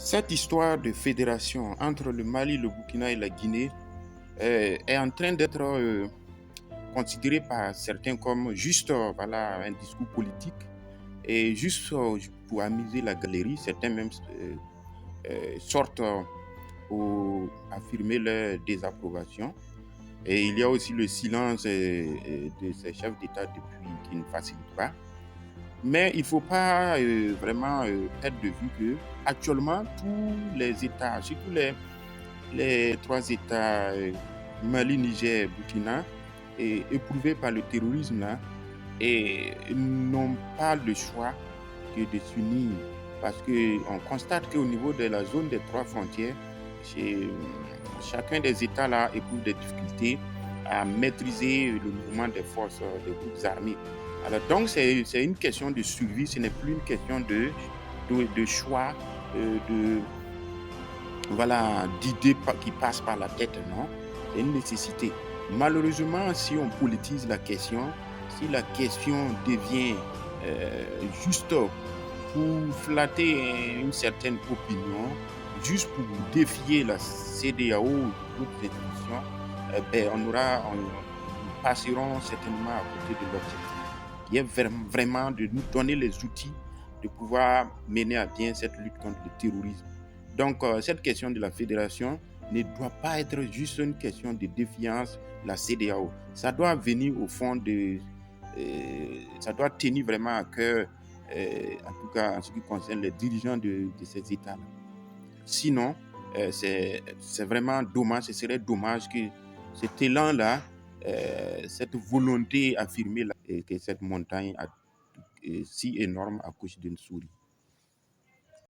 Cette histoire de fédération entre le Mali, le Burkina et la Guinée est en train d'être considérée par certains comme juste un discours politique et juste pour amuser la galerie. Certains même sortent pour affirmer leur désapprobation. Et il y a aussi le silence de ces chefs d'État depuis qui ne facilite pas. Mais il ne faut pas vraiment perdre de vue que actuellement tous les États, surtout les trois États, Mali, Niger, Burkina, éprouvés par le terrorisme là, et n'ont pas le choix que de s'unir. Parce qu'on constate qu'au niveau de la zone des trois frontières, chacun des États là éprouve des difficultés à maîtriser le mouvement des forces, des groupes armés. Alors donc c'est une question de survie, ce n'est plus une question de choix, de voilà, d'idées qui passent par la tête, non, c'est une nécessité. Malheureusement, si on politise la question, si la question devient juste pour flatter une certaine opinion, juste pour défier la CEDEAO ou d'autres institutions, nous passerons certainement à côté de l'objectif, qui est vraiment de nous donner les outils de pouvoir mener à bien cette lutte contre le terrorisme. Donc, cette question de la fédération ne doit pas être juste une question de défiance de la CEDEAO. Ça doit venir au fond ça doit tenir vraiment à cœur, en tout cas en ce qui concerne les dirigeants de ces États-là. Sinon, c'est vraiment dommage, ce serait dommage que cet élan-là, cette volonté affirmée, là, et que cette montagne si énorme accouche d'une souris.